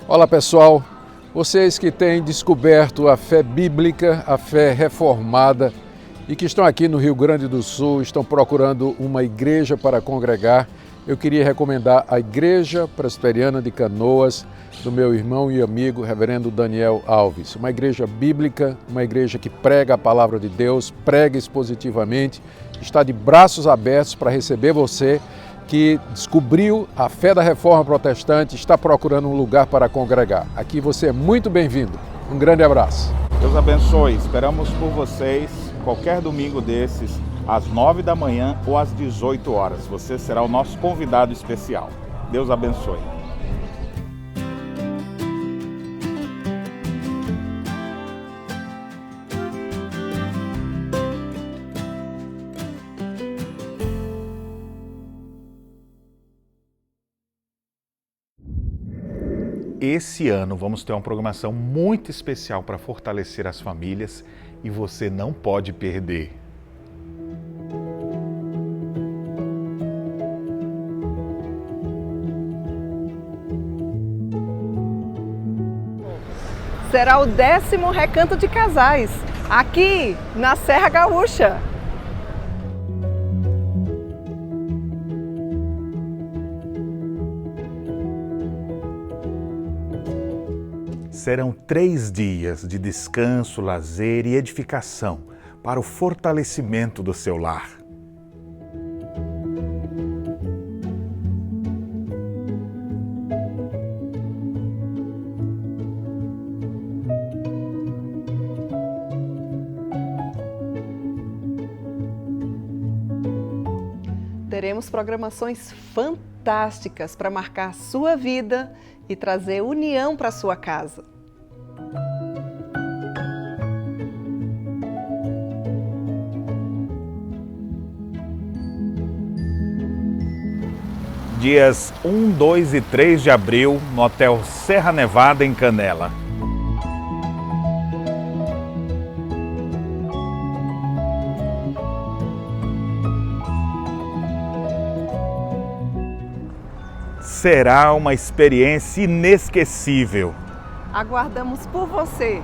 Olá pessoal, vocês que têm descoberto a fé bíblica, a fé reformada e que estão aqui no Rio Grande do Sul, estão procurando uma igreja para congregar, eu queria recomendar a Igreja Presbiteriana de Canoas, do meu irmão e amigo Reverendo Daniel Alves. Uma igreja bíblica, uma igreja que prega a palavra de Deus, prega expositivamente, está de braços abertos para receber você que descobriu a fé da Reforma Protestante, está procurando um lugar para congregar. Aqui você é muito bem-vindo. Um grande abraço. Deus abençoe. Esperamos por vocês qualquer domingo desses, às 9 da manhã ou às 18 horas. Você será o nosso convidado especial. Deus abençoe. Esse ano vamos ter uma programação muito especial para fortalecer as famílias e você não pode perder. Será o 10º Recanto de Casais, aqui na Serra Gaúcha. Serão 3 dias de descanso, lazer e edificação para o fortalecimento do seu lar. Teremos programações fantásticas para marcar sua vida e trazer união para sua casa. Dias 1, 2 e 3 de abril, no Hotel Serra Nevada, em Canela. Será uma experiência inesquecível. Aguardamos por você!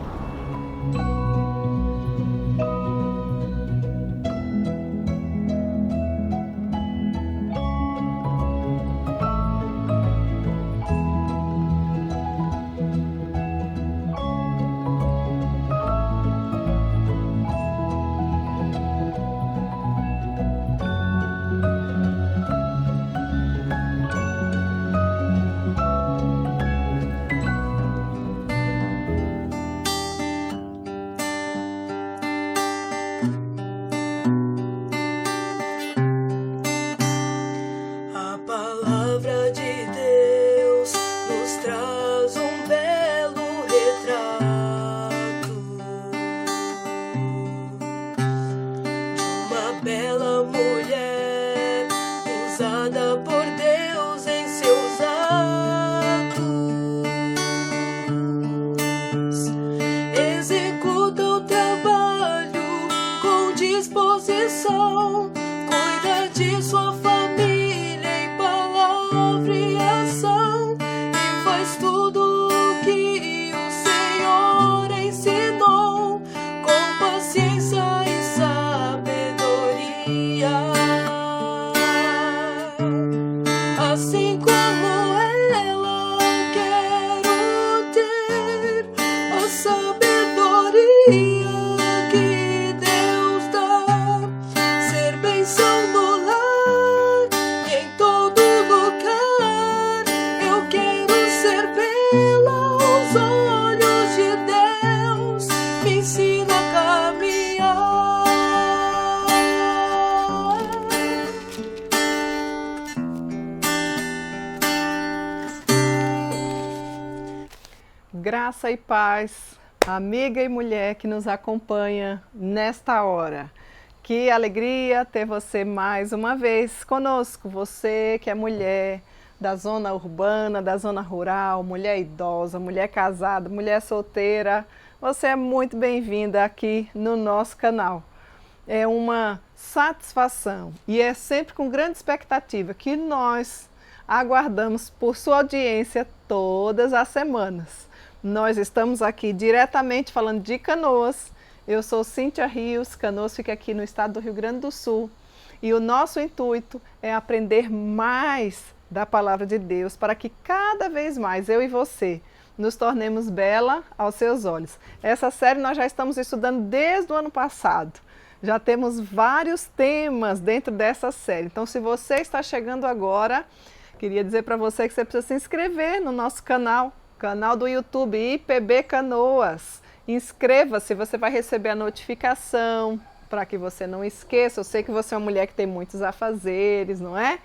Bela mulher, usada por Deus em seus atos, executa o trabalho com disposição, cuida de sua família em palavra e ação, e faz tudo o que o Senhor ensinou, com paciência e assim como ela, quero ter a sabedoria que Deus dá, ser bênção no lar e em todo lugar. Eu quero ser bela aos olhos de Deus, me ensina a caminhar. Graça e paz, amiga e mulher que nos acompanha nesta hora. Que alegria ter você mais uma vez conosco. Você que é mulher da zona urbana, da zona rural, mulher idosa, mulher casada, mulher solteira. Você é muito bem-vinda aqui no nosso canal. É uma satisfação e é sempre com grande expectativa que nós Aguardamos por sua audiência todas as semanas. Nós estamos aqui diretamente falando de Canoas. Eu sou Cíntia Rios, Canoas fica aqui no estado do Rio Grande do Sul. E o nosso intuito é aprender mais da palavra de Deus para que cada vez mais eu e você nos tornemos bela aos seus olhos. Essa série nós já estamos estudando desde o ano passado. Já temos vários temas dentro dessa série. Então, se você está chegando agora, queria dizer para você que você precisa se inscrever no nosso canal do YouTube IPB Canoas. Inscreva-se, você vai receber a notificação para que você não esqueça. Eu sei que você é uma mulher que tem muitos afazeres, não é?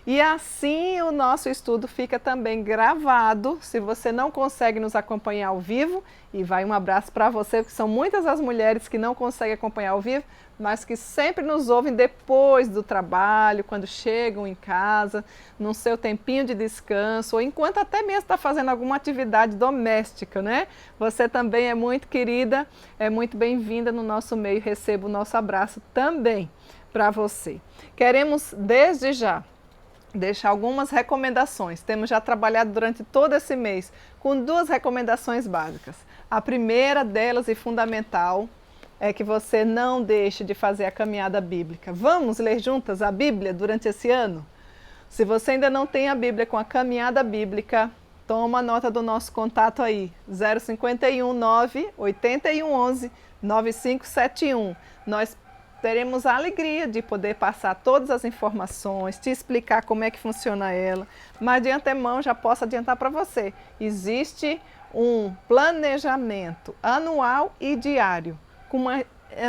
E assim o nosso estudo fica também gravado, se você não consegue nos acompanhar ao vivo. E vai um abraço para você, porque são muitas as mulheres que não conseguem acompanhar ao vivo, mas que sempre nos ouvem depois do trabalho, quando chegam em casa, no seu tempinho de descanso, ou enquanto até mesmo está fazendo alguma atividade doméstica, né? Você também é muito querida, é muito bem-vinda no nosso meio, receba o nosso abraço também para você. Queremos desde já deixar algumas recomendações. Temos já trabalhado durante todo esse mês com 2 recomendações básicas. A primeira delas e fundamental é que você não deixe de fazer a caminhada bíblica. Vamos ler juntas a Bíblia durante esse ano? Se você ainda não tem a Bíblia com a caminhada bíblica, toma nota do nosso contato aí, 051 9 81 11 9571. Nós teremos a alegria de poder passar todas as informações, te explicar como é que funciona ela, mas de antemão já posso adiantar para você, existe um planejamento anual e diário, com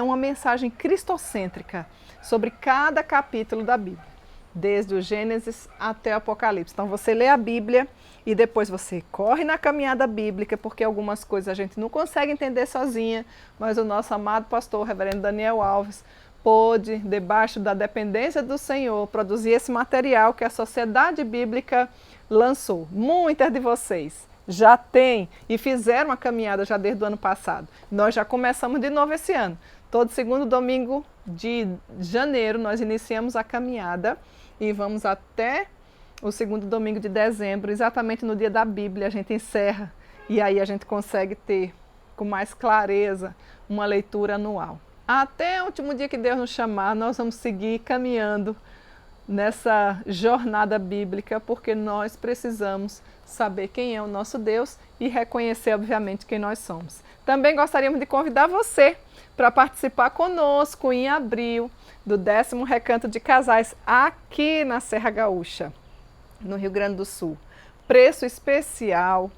uma mensagem cristocêntrica sobre cada capítulo da Bíblia, desde o Gênesis até o Apocalipse. Então você lê a Bíblia e depois você corre na caminhada bíblica, porque algumas coisas a gente não consegue entender sozinha, mas o nosso amado pastor, o reverendo Daniel Alves, pôde, debaixo da dependência do Senhor, produzir esse material que a Sociedade Bíblica lançou. Muitas de vocês já têm e fizeram a caminhada já desde o ano passado. Nós já começamos de novo esse ano. Todo segundo domingo de janeiro nós iniciamos a caminhada e vamos até o segundo domingo de dezembro, exatamente no dia da Bíblia, a gente encerra e aí a gente consegue ter com mais clareza uma leitura anual. Até o último dia que Deus nos chamar, nós vamos seguir caminhando nessa jornada bíblica, porque nós precisamos saber quem é o nosso Deus e reconhecer, obviamente, quem nós somos. Também gostaríamos de convidar você para participar conosco em abril do 10º Recanto de Casais aqui na Serra Gaúcha, no Rio Grande do Sul. Preço especial,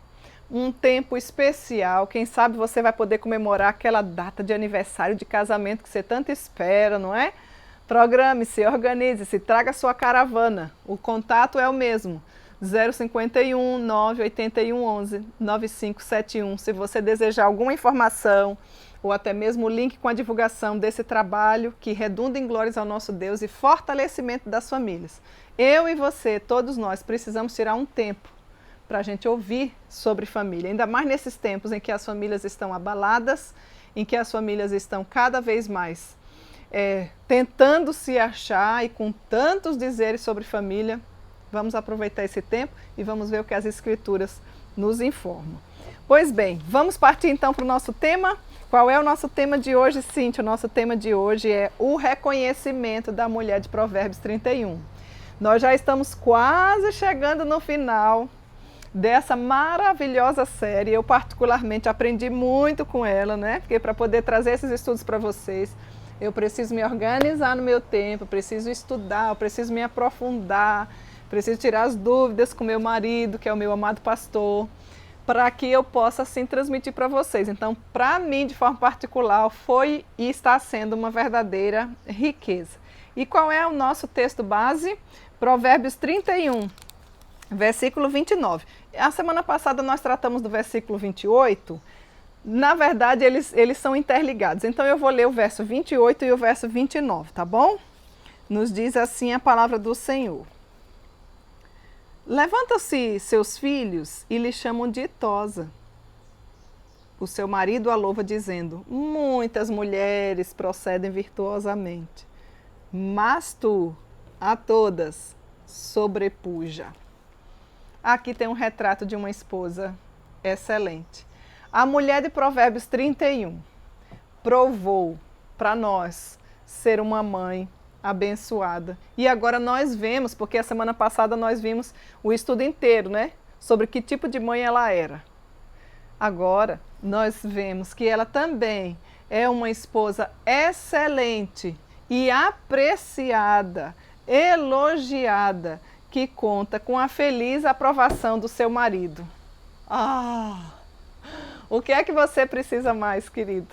um tempo especial, quem sabe você vai poder comemorar aquela data de aniversário de casamento que você tanto espera, não é? Programe-se, organize-se, traga sua caravana. O contato é o mesmo, 051 981 11 9571. Se você desejar alguma informação ou até mesmo o link com a divulgação desse trabalho que redunda em glórias ao nosso Deus e fortalecimento das famílias. Eu e você, todos nós, precisamos tirar um tempo para a gente ouvir sobre família, ainda mais nesses tempos em que as famílias estão abaladas, em que as famílias estão cada vez mais tentando se achar e com tantos dizeres sobre família. Vamos aproveitar esse tempo e vamos ver o que as Escrituras nos informam. Pois bem, vamos partir então para o nosso tema. Qual é o nosso tema de hoje, Cíntia? O nosso tema de hoje é o reconhecimento da mulher de Provérbios 31. Nós já estamos quase chegando no final dessa maravilhosa série. Eu particularmente aprendi muito com ela, né? Porque para poder trazer esses estudos para vocês, eu preciso me organizar no meu tempo, eu preciso estudar, eu preciso me aprofundar, preciso tirar as dúvidas com meu marido, que é o meu amado pastor, para que eu possa assim transmitir para vocês. Então, para mim, de forma particular, foi e está sendo uma verdadeira riqueza. E qual é o nosso texto base? Provérbios 31. Versículo 29. A semana passada nós tratamos do versículo 28. Na verdade, eles são interligados. Então, eu vou ler o verso 28 e o verso 29, tá bom? Nos diz assim a palavra do Senhor. Levantam-se seus filhos e lhe chamam de ditosa. O seu marido a louva dizendo, muitas mulheres procedem virtuosamente, mas tu a todas sobrepuja. Aqui tem um retrato de uma esposa excelente. A mulher de Provérbios 31 provou para nós ser uma mãe abençoada. E agora nós vemos, porque a semana passada nós vimos o estudo inteiro, né? Sobre que tipo de mãe ela era. Agora nós vemos que ela também é uma esposa excelente e apreciada, elogiada, que conta com a feliz aprovação do seu marido. O que é que você precisa mais, querido?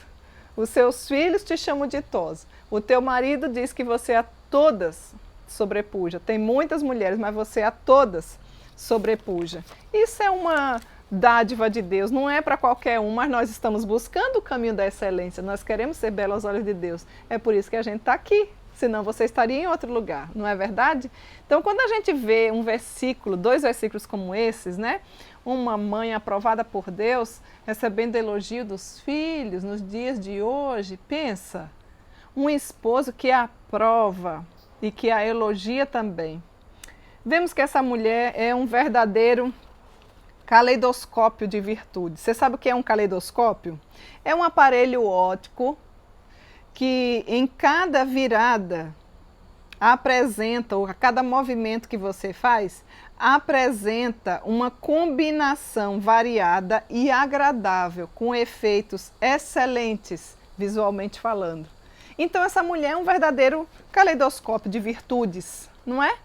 Os seus filhos te chamam de ditosa. O teu marido diz que você a todas sobrepuja. Tem muitas mulheres, mas você a todas sobrepuja. Isso é uma dádiva de Deus, não é para qualquer um, mas nós estamos buscando o caminho da excelência. Nós queremos ser belos aos olhos de Deus. É por isso que a gente está aqui. Senão você estaria em outro lugar, não é verdade? Então, quando a gente vê um versículo, 2 versículos como esses, né? Uma mãe aprovada por Deus, recebendo elogio dos filhos nos dias de hoje, pensa, um esposo que a aprova e que a elogia também. Vemos que essa mulher é um verdadeiro caleidoscópio de virtudes. Você sabe o que é um caleidoscópio? É um aparelho óptico que em cada virada apresenta, ou a cada movimento que você faz, apresenta uma combinação variada e agradável, com efeitos excelentes, visualmente falando. Então essa mulher é um verdadeiro caleidoscópio de virtudes, não é?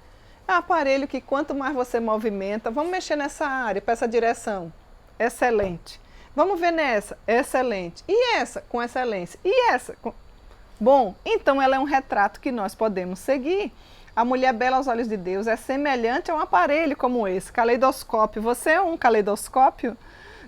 É um aparelho que quanto mais você movimenta, vamos mexer nessa área, para essa direção, excelente. Vamos ver nessa, excelente. E essa, com excelência. E essa, com... Bom, então ela é um retrato que nós podemos seguir. A mulher bela aos olhos de Deus é semelhante a um aparelho como esse, caleidoscópio. Você é um caleidoscópio?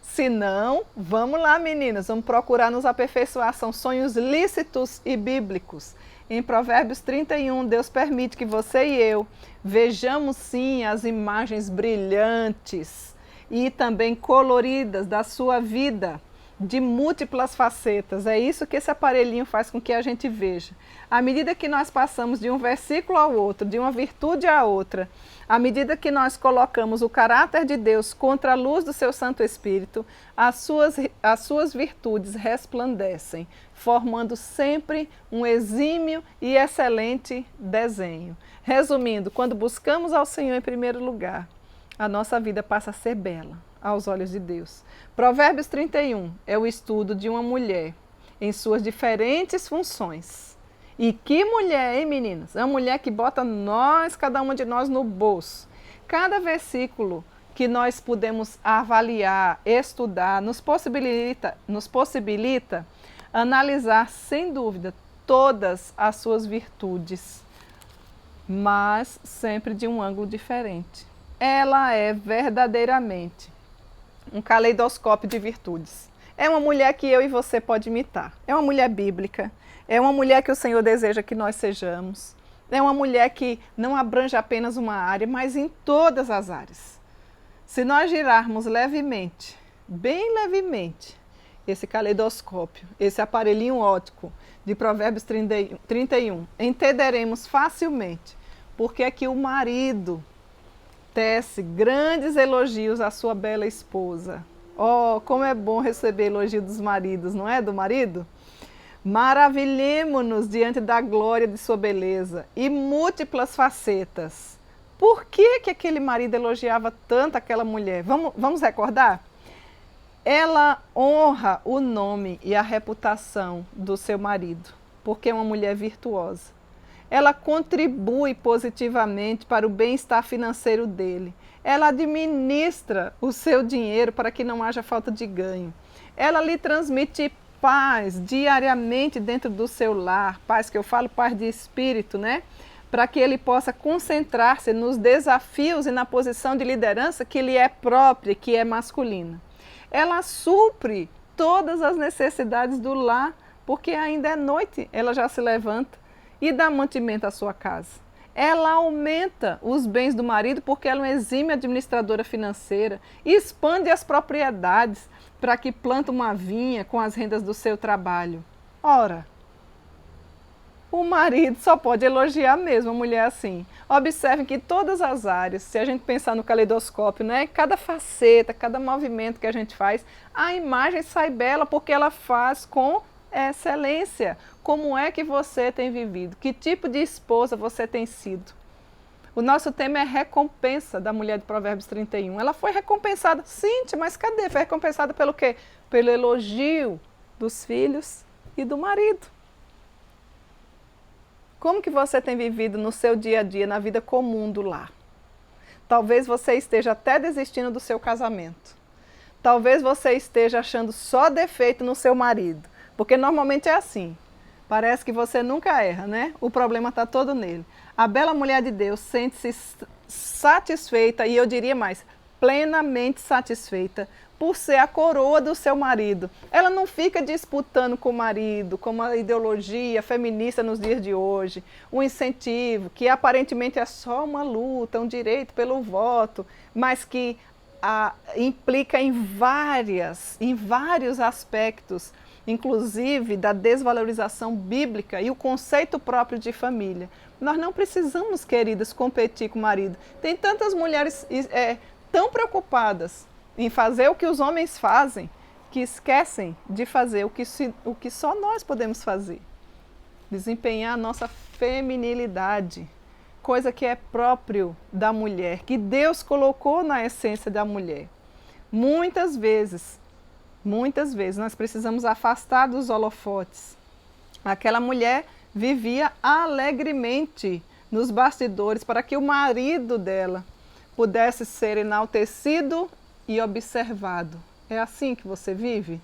Se não, vamos lá, meninas, vamos procurar nos aperfeiçoar. São sonhos lícitos e bíblicos. Em Provérbios 31, Deus permite que você e eu vejamos sim as imagens brilhantes e também coloridas da sua vida, de múltiplas facetas. É isso que esse aparelhinho faz com que a gente veja. À medida que nós passamos de um versículo ao outro, de uma virtude à outra, à medida que nós colocamos o caráter de Deus contra a luz do seu Santo Espírito, as suas virtudes resplandecem, formando sempre um exímio e excelente desenho. Resumindo, quando buscamos ao Senhor em primeiro lugar, a nossa vida passa a ser bela aos olhos de Deus. Provérbios 31 é o estudo de uma mulher em suas diferentes funções. E que mulher, hein, meninas? É uma mulher que bota cada uma de nós no bolso. Cada versículo que nós podemos avaliar, estudar, nos possibilita analisar, sem dúvida, todas as suas virtudes, mas sempre de um ângulo diferente. Ela é verdadeiramente um caleidoscópio de virtudes. É uma mulher que eu e você pode imitar. É uma mulher bíblica. É uma mulher que o Senhor deseja que nós sejamos. É uma mulher que não abrange apenas uma área, mas em todas as áreas. Se nós girarmos levemente, bem levemente, esse caleidoscópio, esse aparelhinho óptico de Provérbios 31, entenderemos facilmente porque é que o marido tece grandes elogios à sua bela esposa. Oh, como é bom receber elogio dos maridos, não é? Do marido? Maravilhemo-nos diante da glória de sua beleza e múltiplas facetas. Por que que aquele marido elogiava tanto aquela mulher? Vamos recordar? Ela honra o nome e a reputação do seu marido, porque é uma mulher virtuosa. Ela contribui positivamente para o bem-estar financeiro dele. Ela administra o seu dinheiro para que não haja falta de ganho. Ela lhe transmite paz diariamente dentro do seu lar. Paz que eu falo, paz de espírito, né? Para que ele possa concentrar-se nos desafios e na posição de liderança que lhe é própria, que é masculina. Ela supre todas as necessidades do lar, porque ainda é noite, ela já se levanta e dá mantimento à sua casa. Ela aumenta os bens do marido porque ela é uma exímia administradora financeira e expande as propriedades para que planta uma vinha com as rendas do seu trabalho. Ora, o marido só pode elogiar mesmo a mulher assim. Observem que todas as áreas, se a gente pensar no caleidoscópio, né, cada faceta, cada movimento que a gente faz, a imagem sai bela porque ela faz com excelência. Como é que você tem vivido? Que tipo de esposa você tem sido? O nosso tema é recompensa da mulher de Provérbios 31. Ela foi recompensada, sim, mas cadê? Foi recompensada pelo quê? Pelo elogio dos filhos e do marido. Como que você tem vivido no seu dia a dia, na vida comum do lar? Talvez você esteja até desistindo do seu casamento. Talvez você esteja achando só defeito no seu marido. Porque normalmente é assim. Parece que você nunca erra, né? O problema está todo nele. A bela mulher de Deus sente-se satisfeita, e eu diria mais, plenamente satisfeita, por ser a coroa do seu marido. Ela não fica disputando com o marido, como a ideologia feminista nos dias de hoje, um incentivo que aparentemente é só uma luta, um direito pelo voto, mas que implica em vários aspectos, inclusive da desvalorização bíblica e o conceito próprio de família. Nós não precisamos, queridas, competir com o marido. Tem tantas mulheres tão preocupadas em fazer o que os homens fazem, que esquecem de fazer o que só nós podemos fazer. Desempenhar a nossa feminilidade, coisa que é próprio da mulher, que Deus colocou na essência da mulher. Muitas vezes nós precisamos afastar dos holofotes. Aquela mulher vivia alegremente nos bastidores para que o marido dela pudesse ser enaltecido e observado. É assim que você vive?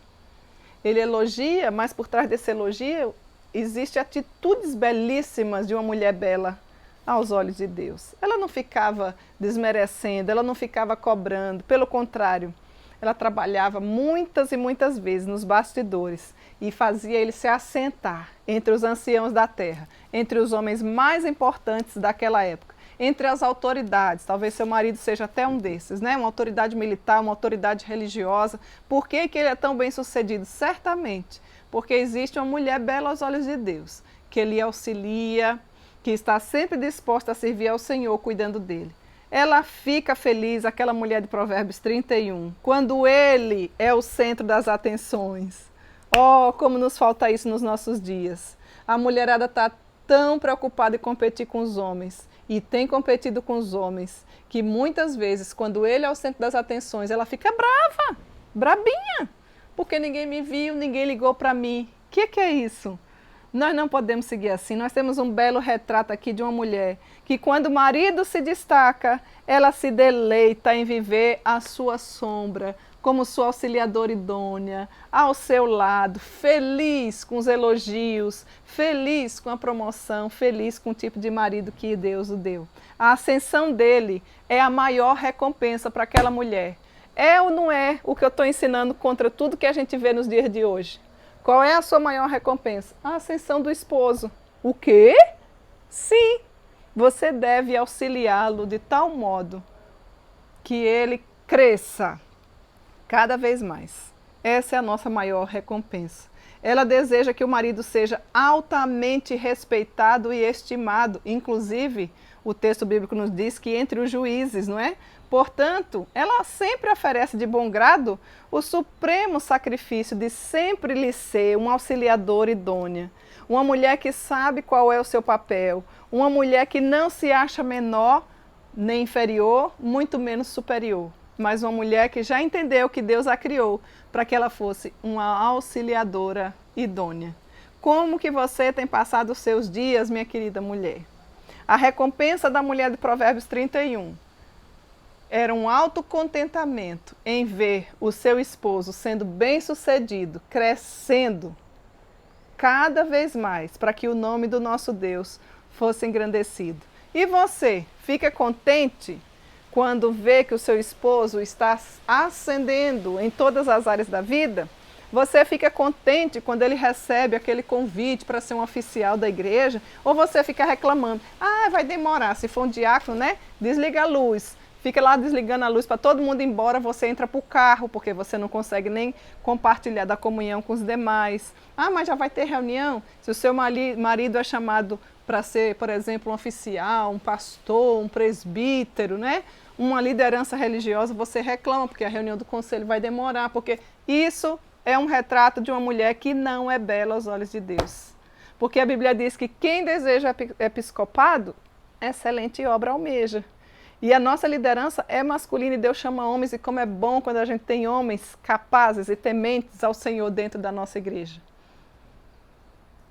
Ele elogia, mas por trás desse elogio existem atitudes belíssimas de uma mulher bela aos olhos de Deus. Ela não ficava desmerecendo, ela não ficava cobrando, pelo contrário, ela trabalhava muitas e muitas vezes nos bastidores e fazia ele se assentar entre os anciãos da terra, entre os homens mais importantes daquela época, entre as autoridades. Talvez seu marido seja até um desses, né? Uma autoridade militar, uma autoridade religiosa. Por que ele é tão bem sucedido? Certamente porque existe uma mulher bela aos olhos de Deus, que lhe auxilia, que está sempre disposta a servir ao Senhor, cuidando dele. Ela fica feliz, aquela mulher de Provérbios 31, quando ele é o centro das atenções. Oh, como nos falta isso nos nossos dias. A mulherada está tão preocupada em competir com os homens, e tem competido com os homens, que muitas vezes, quando ele é o centro das atenções, ela fica brava, brabinha, porque ninguém me viu, ninguém ligou para mim. O que é isso? Nós não podemos seguir assim. Nós temos um belo retrato aqui de uma mulher que, quando o marido se destaca, ela se deleita em viver à sua sombra, como sua auxiliadora idônea, ao seu lado, feliz com os elogios, feliz com a promoção, feliz com o tipo de marido que Deus o deu. A ascensão dele é a maior recompensa para aquela mulher. É ou não é o que eu estou ensinando contra tudo que a gente vê nos dias de hoje? Qual é a sua maior recompensa? A ascensão do esposo. O quê? Sim, você deve auxiliá-lo de tal modo que ele cresça cada vez mais. Essa é a nossa maior recompensa. Ela deseja que o marido seja altamente respeitado e estimado. Inclusive, o texto bíblico nos diz que entre os juízes, não é? Portanto, ela sempre oferece de bom grado o supremo sacrifício de sempre lhe ser uma auxiliadora idônea. Uma mulher que sabe qual é o seu papel. Uma mulher que não se acha menor nem inferior, muito menos superior. Mas uma mulher que já entendeu que Deus a criou para que ela fosse uma auxiliadora idônea. Como que você tem passado os seus dias, minha querida mulher? A recompensa da mulher de Provérbios 31 era um autocontentamento em ver o seu esposo sendo bem-sucedido, crescendo cada vez mais, para que o nome do nosso Deus fosse engrandecido. E você, fica contente quando vê que o seu esposo está ascendendo em todas as áreas da vida? Você fica contente quando ele recebe aquele convite para ser um oficial da igreja? Ou você fica reclamando, vai demorar, se for um diácono, né? Desliga a luz, fica lá desligando a luz para todo mundo ir embora, você entra para o carro, porque você não consegue nem compartilhar da comunhão com os demais. Ah, mas já vai ter reunião? Se o seu marido é chamado para ser, por exemplo, um oficial, um pastor, um presbítero, né? Uma liderança religiosa, você reclama, porque a reunião do conselho vai demorar, porque isso é um retrato de uma mulher que não é bela aos olhos de Deus. Porque a Bíblia diz que quem deseja episcopado, excelente obra almeja. E a nossa liderança é masculina e Deus chama homens, e como é bom quando a gente tem homens capazes e tementes ao Senhor dentro da nossa igreja.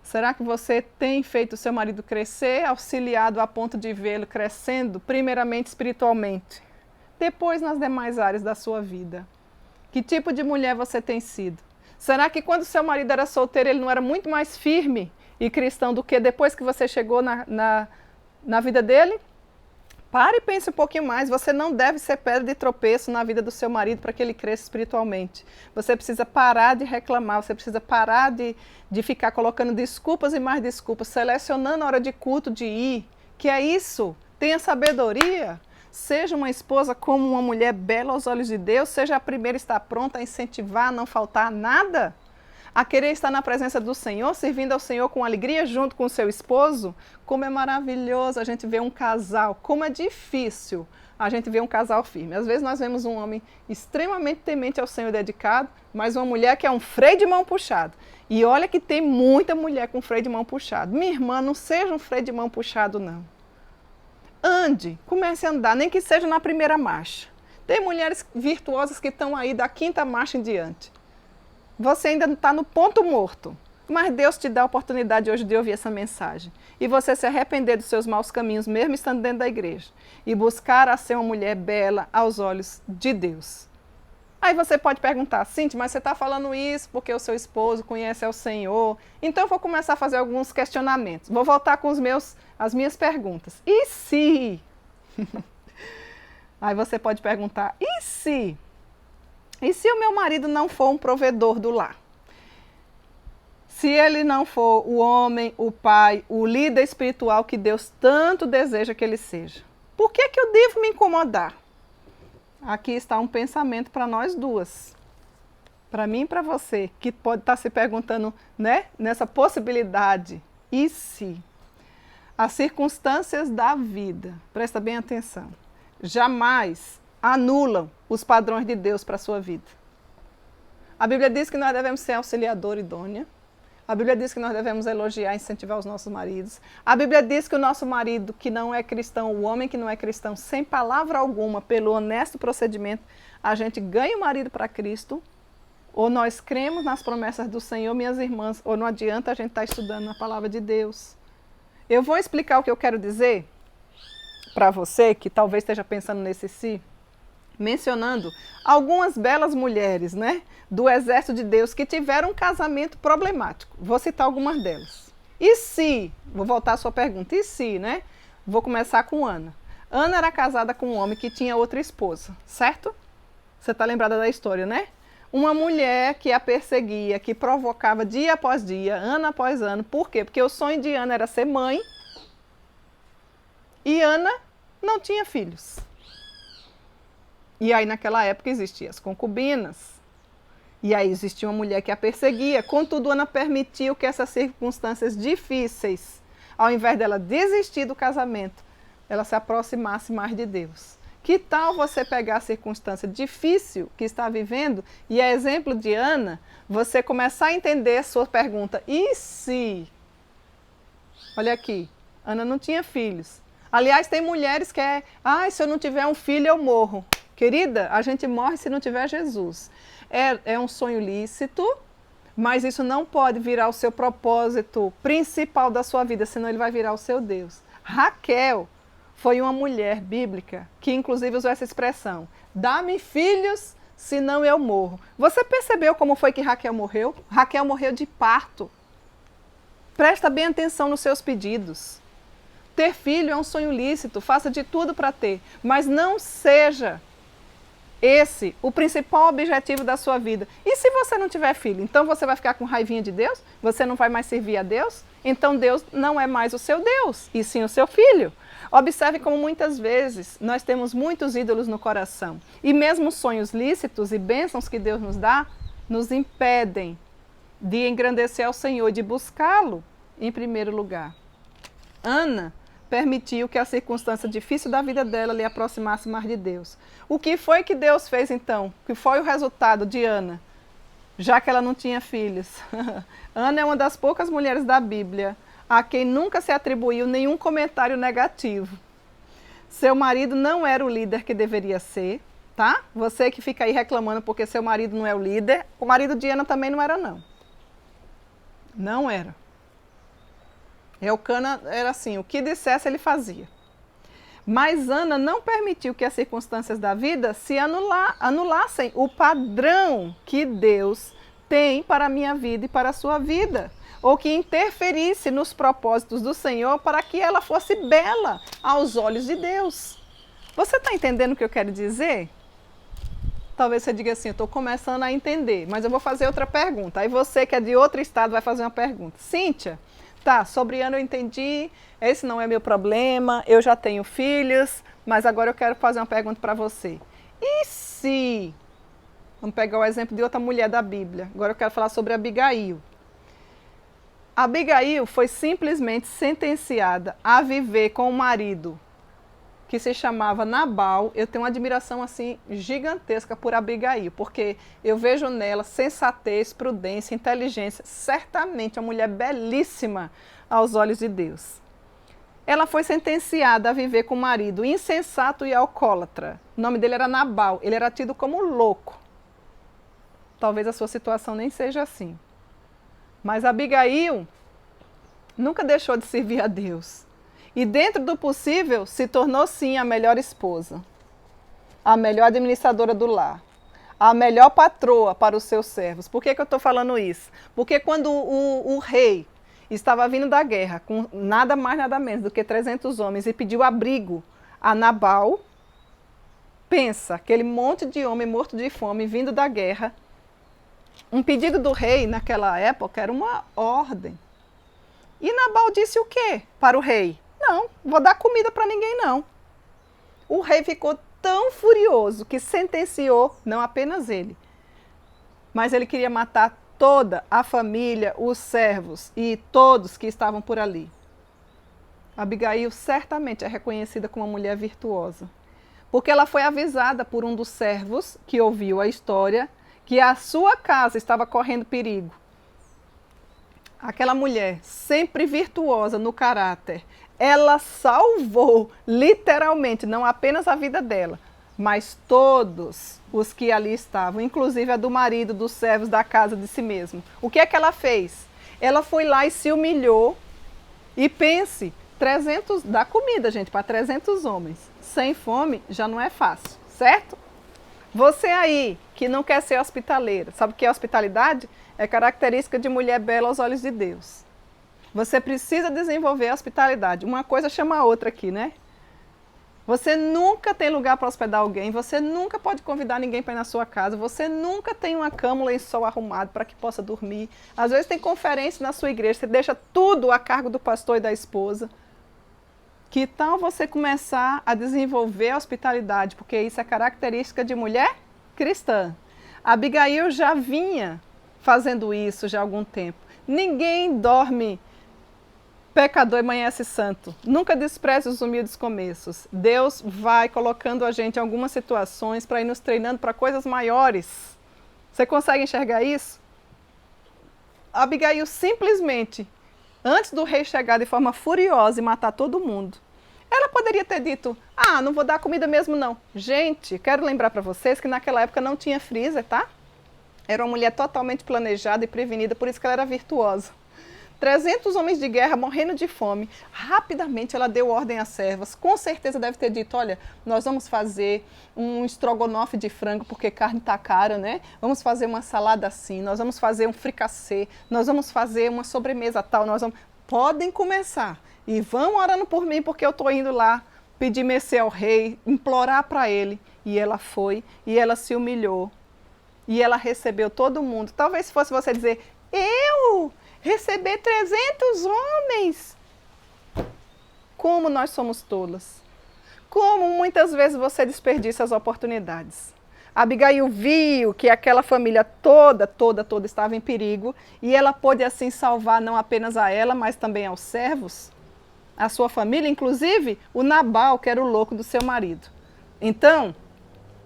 Será que você tem feito o seu marido crescer, auxiliado a ponto de vê-lo crescendo, primeiramente espiritualmente, depois nas demais áreas da sua vida? Que tipo de mulher você tem sido? Será que quando seu marido era solteiro, ele não era muito mais firme e cristão do que depois que você chegou na vida dele? Pare e pense um pouquinho mais. Você não deve ser pedra de tropeço na vida do seu marido para que ele cresça espiritualmente. Você precisa parar de reclamar, você precisa parar de ficar colocando desculpas e mais desculpas, selecionando a hora de culto de ir. Que é isso? Tenha sabedoria. Seja uma esposa como uma mulher bela aos olhos de Deus. Seja a primeira a estar pronta a incentivar, a não faltar nada. A querer estar na presença do Senhor, servindo ao Senhor com alegria junto com o seu esposo. Como é maravilhoso a gente ver um casal, como é difícil a gente ver um casal firme. Às vezes nós vemos um homem extremamente temente ao Senhor, dedicado, mas uma mulher que é um freio de mão puxado. E olha que tem muita mulher com freio de mão puxado. Minha irmã, não seja um freio de mão puxado, não. Ande, comece a andar, nem que seja na primeira marcha. Tem mulheres virtuosas que estão aí da 5ª marcha em diante. Você ainda está no ponto morto, mas Deus te dá a oportunidade hoje de ouvir essa mensagem. E você se arrepender dos seus maus caminhos, mesmo estando dentro da igreja. E buscar a ser uma mulher bela aos olhos de Deus. Aí você pode perguntar, Cíntia, mas você está falando isso porque o seu esposo conhece ao Senhor. Então eu vou começar a fazer alguns questionamentos. Vou voltar com as minhas perguntas. E se? Aí você pode perguntar, e se? E se o meu marido não for um provedor do lar? Se ele não for o homem, o pai, o líder espiritual que Deus tanto deseja que ele seja, por que eu devo me incomodar? Aqui está um pensamento para nós duas. Para mim e para você, que pode estar se perguntando, né, nessa possibilidade. E se? As circunstâncias da vida, presta bem atenção, jamais anulam os padrões de Deus para a sua vida. A Bíblia diz que nós devemos ser auxiliadora idônea. A Bíblia diz que nós devemos elogiar e incentivar os nossos maridos. A Bíblia diz que o nosso marido que não é cristão, o homem que não é cristão, sem palavra alguma, pelo honesto procedimento, a gente ganha o marido para Cristo, ou nós cremos nas promessas do Senhor, minhas irmãs, ou não adianta a gente estar estudando na palavra de Deus. Eu vou explicar o que eu quero dizer para você, que talvez esteja pensando nesse si, mencionando algumas belas mulheres, né, do exército de Deus que tiveram um casamento problemático. Vou citar algumas delas. E se? Vou voltar à sua pergunta. E se, né? Vou começar com Ana. Ana era casada com um homem que tinha outra esposa, certo? Você está lembrada da história, né? Uma mulher que a perseguia, que provocava dia após dia, ano após ano. Por quê? Porque o sonho de Ana era ser mãe e Ana não tinha filhos. E aí naquela época existiam as concubinas. E aí existia uma mulher que a perseguia. Contudo, Ana permitiu que essas circunstâncias difíceis, ao invés dela desistir do casamento, ela se aproximasse mais de Deus. Que tal você pegar a circunstância difícil que está vivendo e, a exemplo de Ana, você começar a entender a sua pergunta, e se? Olha aqui, Ana não tinha filhos. Aliás, tem mulheres que se eu não tiver um filho eu morro. Querida, a gente morre se não tiver Jesus. É um sonho lícito, mas isso não pode virar o seu propósito principal da sua vida, senão ele vai virar o seu Deus. Raquel foi uma mulher bíblica que inclusive usou essa expressão, dá-me filhos, senão eu morro. Você percebeu como foi que Raquel morreu? Raquel morreu de parto. Presta bem atenção nos seus pedidos. Ter filho é um sonho lícito, faça de tudo para ter, mas não seja esse o principal objetivo da sua vida. E se você não tiver filho? Então você vai ficar com raivinha de Deus? Você não vai mais servir a Deus? Então Deus não é mais o seu Deus, e sim o seu filho. Observe como muitas vezes nós temos muitos ídolos no coração. E mesmo sonhos lícitos e bênçãos que Deus nos dá, nos impedem de engrandecer ao Senhor, de buscá-lo em primeiro lugar. Ana permitiu que a circunstância difícil da vida dela lhe aproximasse mais de Deus. O que foi que Deus fez então? O que foi o resultado de Ana? Já que ela não tinha filhos. Ana é uma das poucas mulheres da Bíblia a quem nunca se atribuiu nenhum comentário negativo. Seu marido não era o líder que deveria ser, tá? Você que fica aí reclamando porque seu marido não é o líder, o marido de Ana também não era, não. Não era. Elcana era assim, o que dissesse ele fazia. Mas Ana não permitiu que as circunstâncias da vida se anulassem o padrão que Deus tem para a minha vida e para a sua vida. Ou que interferisse nos propósitos do Senhor para que ela fosse bela aos olhos de Deus. Você está entendendo o que eu quero dizer? Talvez você diga assim, eu estou começando a entender, mas eu vou fazer outra pergunta. Aí você que é de outro estado vai fazer uma pergunta. Cíntia, tá, sobre Ana eu entendi, esse não é meu problema, eu já tenho filhos, mas agora eu quero fazer uma pergunta para você. E se... Vamos pegar o exemplo de outra mulher da Bíblia. Agora eu quero falar sobre Abigail. Abigail foi simplesmente sentenciada a viver com um marido que se chamava Nabal. Eu tenho uma admiração assim gigantesca por Abigail, porque eu vejo nela sensatez, prudência, inteligência, certamente uma mulher belíssima aos olhos de Deus. Ela foi sentenciada a viver com um marido insensato e alcoólatra. O nome dele era Nabal, ele era tido como louco. Talvez a sua situação nem seja assim. Mas Abigail nunca deixou de servir a Deus. E dentro do possível, se tornou sim a melhor esposa, a melhor administradora do lar, a melhor patroa para os seus servos. Por que eu estou falando isso? Porque quando o rei estava vindo da guerra, com nada mais nada menos do que 300 homens, e pediu abrigo a Nabal, pensa, aquele monte de homem morto de fome vindo da guerra. Um pedido do rei naquela época era uma ordem. E Nabal disse o quê para o rei? Não, vou dar comida para ninguém não. O rei ficou tão furioso que sentenciou, não apenas ele, mas ele queria matar toda a família, os servos e todos que estavam por ali. Abigail certamente é reconhecida como uma mulher virtuosa, porque ela foi avisada por um dos servos que ouviu a história que a sua casa estava correndo perigo. Aquela mulher, sempre virtuosa no caráter, ela salvou literalmente, não apenas a vida dela, mas todos os que ali estavam, inclusive a do marido, dos servos, da casa de si mesmo. O que é que ela fez? Ela foi lá e se humilhou. E pense, 300, dá comida, gente, para 300 homens. Sem fome já não é fácil, certo? Você aí, que não quer ser hospitaleira, sabe o que é hospitalidade? É característica de mulher bela aos olhos de Deus. Você precisa desenvolver a hospitalidade. Uma coisa chama a outra aqui, né? Você nunca tem lugar para hospedar alguém, você nunca pode convidar ninguém para ir na sua casa, você nunca tem uma cama, um lençol arrumado para que possa dormir. Às vezes tem conferência na sua igreja, você deixa tudo a cargo do pastor e da esposa. Que tal você começar a desenvolver a hospitalidade, porque isso é característica de mulher cristã. Abigail já vinha fazendo isso já há algum tempo. Ninguém dorme pecador e amanhece santo. Nunca despreze os humildes começos. Deus vai colocando a gente em algumas situações para ir nos treinando para coisas maiores. Você consegue enxergar isso? Abigail simplesmente, antes do rei chegar de forma furiosa e matar todo mundo, ela poderia ter dito, não vou dar comida mesmo não. Gente, quero lembrar para vocês que naquela época não tinha freezer, tá? Era uma mulher totalmente planejada e prevenida, por isso que ela era virtuosa. 300 homens de guerra morrendo de fome. Rapidamente ela deu ordem às servas. Com certeza deve ter dito, olha, nós vamos fazer um estrogonofe de frango, porque carne está cara, né? Vamos fazer uma salada assim, nós vamos fazer um fricassê, nós vamos fazer uma sobremesa tal, Podem começar. E vão orando por mim, porque eu estou indo lá pedir mercê ao rei, implorar para ele. E ela foi, e ela se humilhou. E ela recebeu todo mundo. Talvez se fosse você dizer, eu receber 300 homens. como nós somos tolas. Como muitas vezes você desperdiça as oportunidades. Abigail viu que aquela família toda estava em perigo e ela pôde assim salvar não apenas a ela, mas também aos servos, a sua família, inclusive o Nabal, que era o louco do seu marido. Então,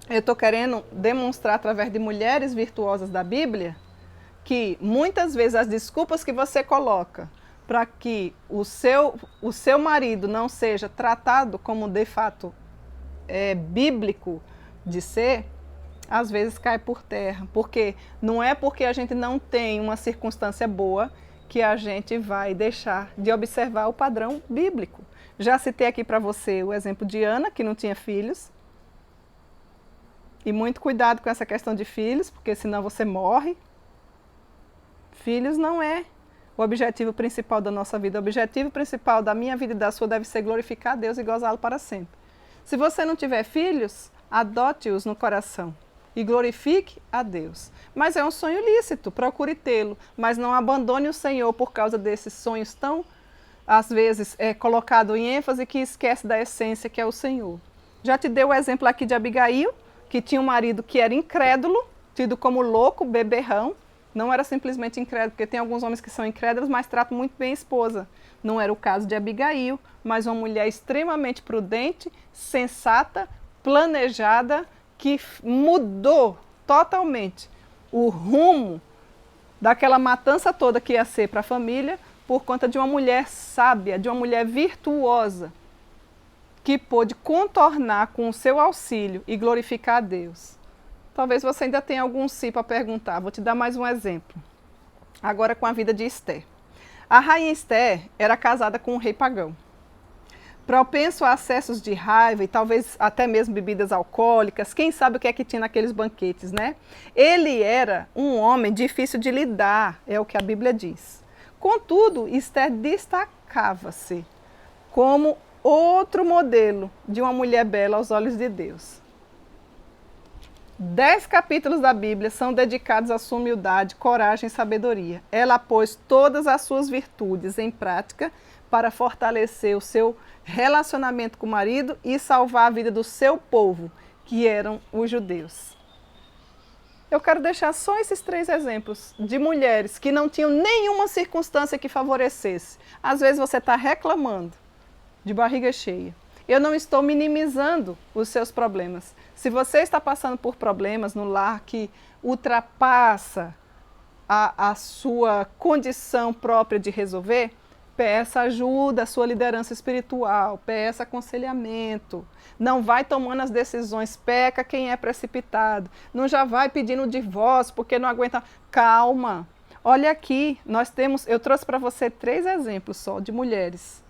eu estou querendo demonstrar através de mulheres virtuosas da Bíblia que muitas vezes as desculpas que você coloca para que o seu marido não seja tratado como de fato bíblico de ser, às vezes cai por terra. Porque não é porque a gente não tem uma circunstância boa que a gente vai deixar de observar o padrão bíblico. Já citei aqui para você o exemplo de Ana, que não tinha filhos. E muito cuidado com essa questão de filhos, porque senão você morre. Filhos não é o objetivo principal da nossa vida. O objetivo principal da minha vida e da sua deve ser glorificar a Deus e gozá-lo para sempre. Se você não tiver filhos, adote-os no coração e glorifique a Deus. Mas é um sonho lícito, procure tê-lo, mas não abandone o Senhor por causa desses sonhos tão, às vezes, colocado em ênfase que esquece da essência que é o Senhor. Já te dei o exemplo aqui de Abigail, que tinha um marido que era incrédulo, tido como louco, beberrão. Não era simplesmente incrédulo, porque tem alguns homens que são incrédulos, mas tratam muito bem a esposa. Não era o caso de Abigail, mas uma mulher extremamente prudente, sensata, planejada, que mudou totalmente o rumo daquela matança toda que ia ser para a família, por conta de uma mulher sábia, de uma mulher virtuosa, que pôde contornar com o seu auxílio e glorificar a Deus. Talvez você ainda tenha algum si para perguntar. Vou te dar mais um exemplo. Agora com a vida de Esther. A rainha Esther era casada com um rei pagão. Propenso a acessos de raiva e talvez até mesmo bebidas alcoólicas. Quem sabe o que é que tinha naqueles banquetes, né? Ele era um homem difícil de lidar, é o que a Bíblia diz. Contudo, Esther destacava-se como outro modelo de uma mulher bela aos olhos de Deus. 10 capítulos da Bíblia são dedicados à sua humildade, coragem e sabedoria. Ela pôs todas as suas virtudes em prática para fortalecer o seu relacionamento com o marido e salvar a vida do seu povo, que eram os judeus. Eu quero deixar só esses 3 exemplos de mulheres que não tinham nenhuma circunstância que favorecesse. Às vezes você está reclamando de barriga cheia. Eu não estou minimizando os seus problemas. Se você está passando por problemas no lar que ultrapassa a sua condição própria de resolver, peça ajuda à sua liderança espiritual, peça aconselhamento. Não vai tomando as decisões, peca quem é precipitado. Não já vai pedindo o divórcio porque não aguenta. Calma. Olha aqui, eu trouxe para você 3 exemplos só de mulheres.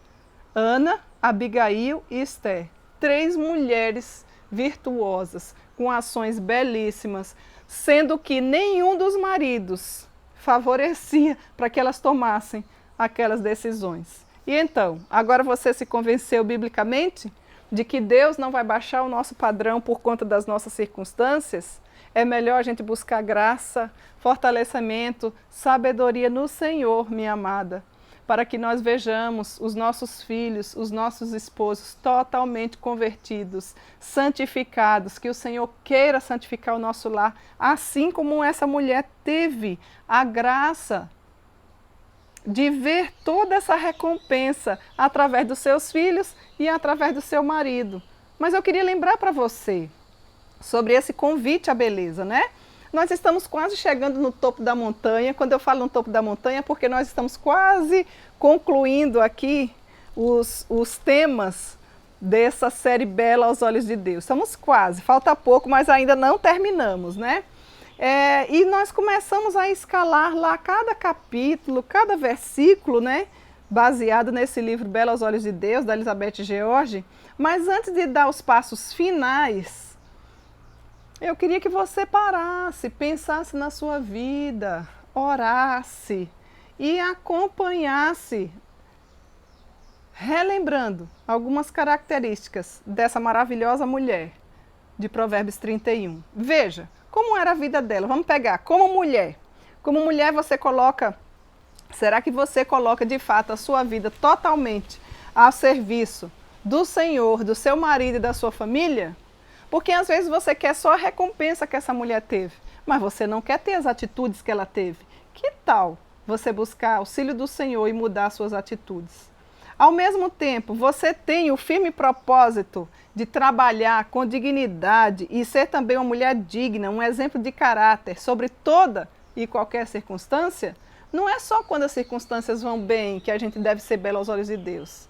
Ana, Abigail e Esther. 3 mulheres virtuosas, com ações belíssimas, sendo que nenhum dos maridos favorecia para que elas tomassem aquelas decisões. E então, agora você se convenceu biblicamente de que Deus não vai baixar o nosso padrão por conta das nossas circunstâncias? É melhor a gente buscar graça, fortalecimento, sabedoria no Senhor, minha amada, para que nós vejamos os nossos filhos, os nossos esposos totalmente convertidos, santificados, que o Senhor queira santificar o nosso lar, assim como essa mulher teve a graça de ver toda essa recompensa através dos seus filhos e através do seu marido. Mas eu queria lembrar para você sobre esse convite à beleza, né? Nós estamos quase chegando no topo da montanha. Quando eu falo no topo da montanha, é porque nós estamos quase concluindo aqui os temas dessa série Bela aos Olhos de Deus. Estamos quase, falta pouco, mas ainda não terminamos, né? E nós começamos a escalar lá cada capítulo, cada versículo, né? Baseado nesse livro Bela aos Olhos de Deus, da Elizabeth George. Mas antes de dar os passos finais, eu queria que você parasse, pensasse na sua vida, orasse e acompanhasse, relembrando algumas características dessa maravilhosa mulher de Provérbios 31. Veja como era a vida dela. Vamos pegar como mulher. Como mulher você coloca, será que você coloca de fato a sua vida totalmente ao serviço do Senhor, do seu marido e da sua família? Porque às vezes você quer só a recompensa que essa mulher teve, mas você não quer ter as atitudes que ela teve. Que tal você buscar auxílio do Senhor e mudar suas atitudes? Ao mesmo tempo, você tem o firme propósito de trabalhar com dignidade e ser também uma mulher digna, um exemplo de caráter sobre toda e qualquer circunstância? Não é só quando as circunstâncias vão bem que a gente deve ser bela aos olhos de Deus.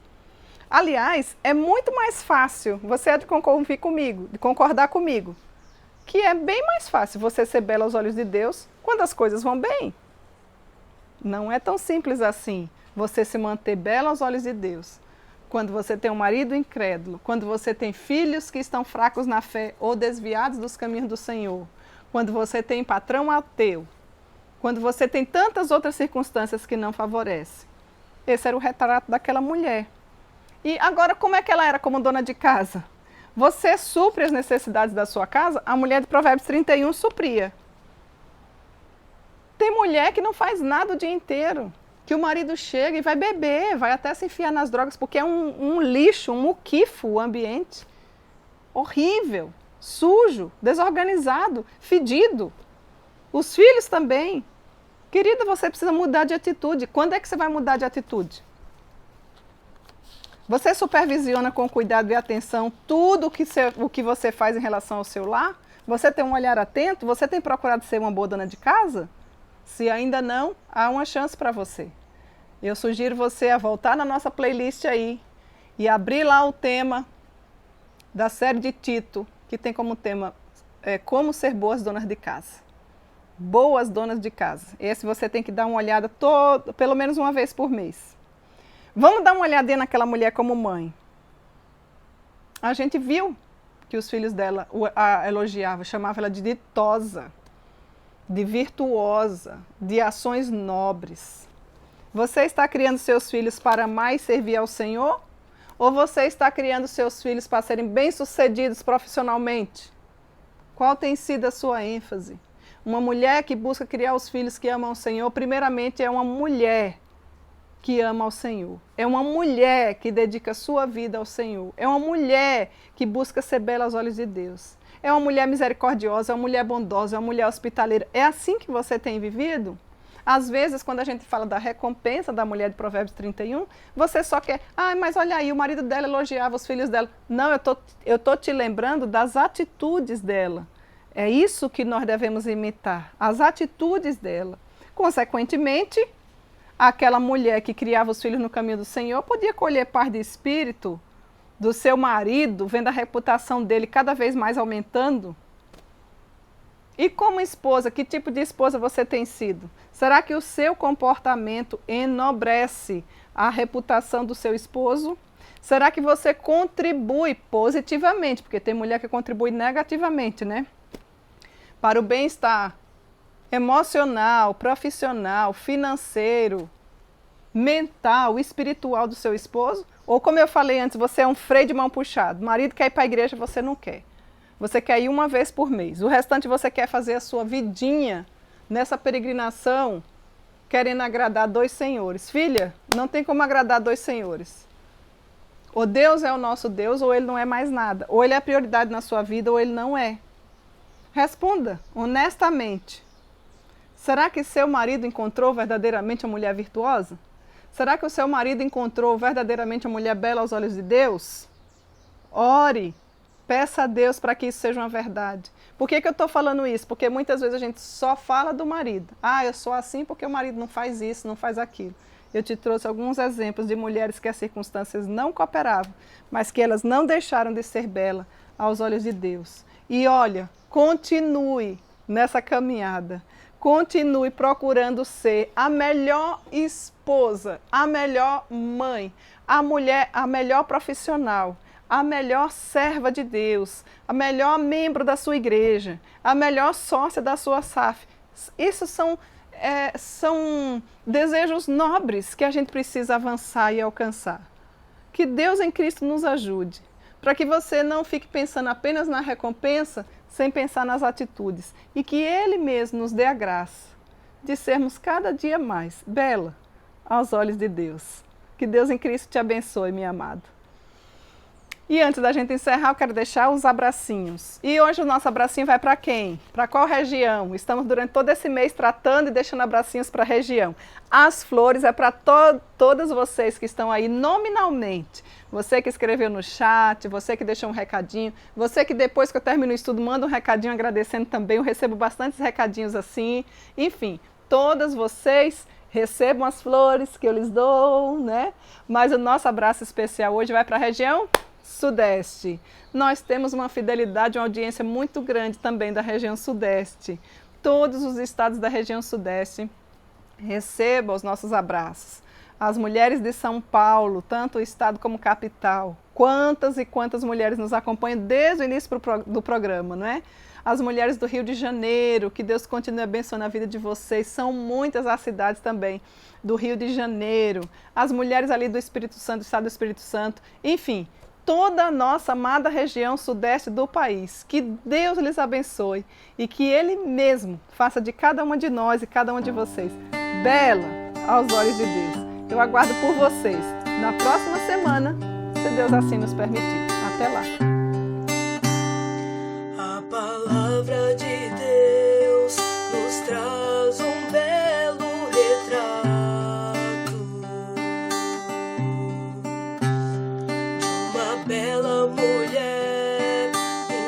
Aliás, é muito mais fácil, você há de concordar comigo, que é bem mais fácil você ser bela aos olhos de Deus quando as coisas vão bem. Não é tão simples assim você se manter bela aos olhos de Deus quando você tem um marido incrédulo, quando você tem filhos que estão fracos na fé ou desviados dos caminhos do Senhor, quando você tem patrão ateu, quando você tem tantas outras circunstâncias que não favorecem. Esse era o retrato daquela mulher. E agora, como é que ela era como dona de casa? Você supre as necessidades da sua casa? A mulher de Provérbios 31 supria. Tem mulher que não faz nada o dia inteiro, que o marido chega e vai beber, vai até se enfiar nas drogas, porque é um lixo, um muquifo o ambiente. Horrível, sujo, desorganizado, fedido. Os filhos também. Querida, você precisa mudar de atitude. Quando é que você vai mudar de atitude? Você supervisiona com cuidado e atenção tudo o que você faz em relação ao seu lar? Você tem um olhar atento? Você tem procurado ser uma boa dona de casa? Se ainda não, há uma chance para você. Eu sugiro você a voltar na nossa playlist aí e abrir lá o tema da série de Tito, que tem como tema como ser boas donas de casa. Boas donas de casa. Esse você tem que dar uma olhada pelo menos uma vez por mês. Vamos dar uma olhadinha naquela mulher como mãe. A gente viu que os filhos dela a elogiavam, chamavam ela de ditosa, de virtuosa, de ações nobres. Você está criando seus filhos para mais servir ao Senhor? Ou você está criando seus filhos para serem bem-sucedidos profissionalmente? Qual tem sido a sua ênfase? Uma mulher que busca criar os filhos que amam o Senhor, primeiramente é uma mulher que ama ao Senhor. É uma mulher que dedica sua vida ao Senhor. É uma mulher que busca ser bela aos olhos de Deus. É uma mulher misericordiosa, é uma mulher bondosa, é uma mulher hospitaleira. É assim que você tem vivido? Às vezes, quando a gente fala da recompensa da mulher de Provérbios 31, você só quer, mas olha aí, o marido dela elogiava os filhos dela. Não, eu tô te lembrando das atitudes dela. É isso que nós devemos imitar, as atitudes dela. Consequentemente, aquela mulher que criava os filhos no caminho do Senhor podia colher paz de espírito do seu marido, vendo a reputação dele cada vez mais aumentando. E como esposa, que tipo de esposa você tem sido? Será que o seu comportamento enobrece a reputação do seu esposo? Será que você contribui positivamente? Porque tem mulher que contribui negativamente, né? Para o bem-estar emocional, profissional, financeiro, mental, espiritual do seu esposo? Ou como eu falei antes, você é um freio de mão puxado. O marido quer ir para a igreja, você não quer. Você quer ir uma vez por mês. O restante você quer fazer a sua vidinha nessa peregrinação, querendo agradar dois senhores. Filha, não tem como agradar dois senhores. Ou Deus é o nosso Deus, ou Ele não é mais nada. Ou Ele é a prioridade na sua vida, ou Ele não é. Responda honestamente. Será que seu marido encontrou verdadeiramente uma mulher virtuosa? Será que o seu marido encontrou verdadeiramente uma mulher bela aos olhos de Deus? Ore, peça a Deus para que isso seja uma verdade. Por que eu estou falando isso? Porque muitas vezes a gente só fala do marido. Eu sou assim porque o marido não faz isso, não faz aquilo. Eu te trouxe alguns exemplos de mulheres que as circunstâncias não cooperavam, mas que elas não deixaram de ser bela aos olhos de Deus. E olha, continue nessa caminhada. Continue procurando ser a melhor esposa, a melhor mãe, a melhor profissional, a melhor serva de Deus, a melhor membro da sua igreja, a melhor sócia da sua SAF. Isso são desejos nobres que a gente precisa avançar e alcançar. Que Deus em Cristo nos ajude, para que você não fique pensando apenas na recompensa, sem pensar nas atitudes, e que Ele mesmo nos dê a graça de sermos cada dia mais bela aos olhos de Deus. Que Deus em Cristo te abençoe, minha amada. E antes da gente encerrar, eu quero deixar os abracinhos. E hoje o nosso abracinho vai para quem? Para qual região? Estamos durante todo esse mês tratando e deixando abracinhos para a região. As flores é para todas vocês que estão aí nominalmente. Você que escreveu no chat, você que deixou um recadinho, você que depois que eu termino o estudo manda um recadinho agradecendo também. Eu recebo bastantes recadinhos assim. Enfim, todas vocês recebam as flores que eu lhes dou, né? Mas o nosso abraço especial hoje vai para a região Sudeste. Nós temos uma fidelidade, uma audiência muito grande também da região Sudeste. Todos os estados da região Sudeste recebam os nossos abraços. As mulheres de São Paulo, tanto o estado como capital, quantas e quantas mulheres nos acompanham desde o início do programa, não é? As mulheres do Rio de Janeiro, que Deus continue abençoando a vida de vocês, são muitas as cidades também do Rio de Janeiro. As mulheres ali do Espírito Santo, do estado do Espírito Santo, enfim, toda a nossa amada região sudeste do país. Que Deus lhes abençoe e que Ele mesmo faça de cada uma de nós e cada uma de vocês bela aos olhos de Deus. Eu aguardo por vocês na próxima semana, se Deus assim nos permitir. Até lá. A palavra de Deus nos traz um belo retrato de uma bela mulher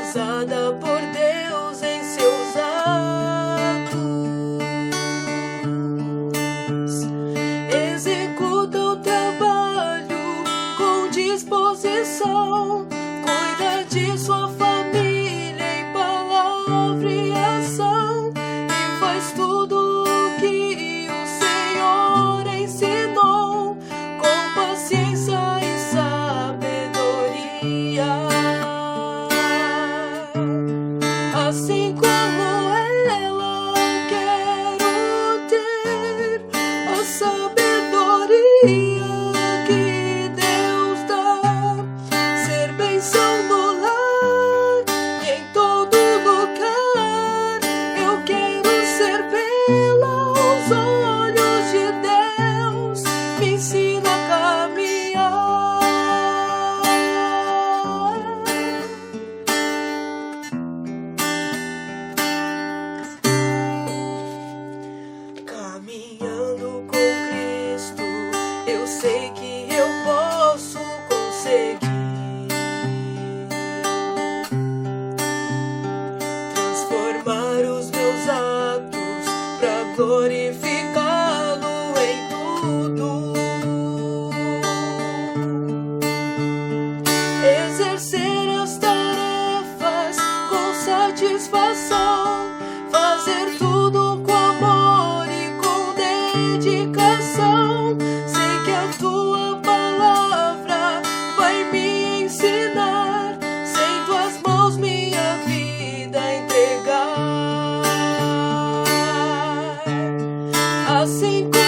usada por Deus em seus atos. Executa o trabalho com disposição, cuida de sua família em palavra e ação, e faz tudo o que o Senhor ensinou, com paciência e sabedoria. Assim como ela, quero ter a sabedoria que Deus dá, ser bênção no lar e em todo lugar. Eu quero ser bela aos olhos de Deus, me ensina a caminhar. Caminhando com Cristo, eu sei que eu posso conseguir transformar os meus atos para glorificá-lo em tudo, exercer as tarefas com satisfação, fazer tudo com amor e com dedicação. Sei que a tua palavra vai me ensinar, sem tuas mãos minha vida entregar. Assim como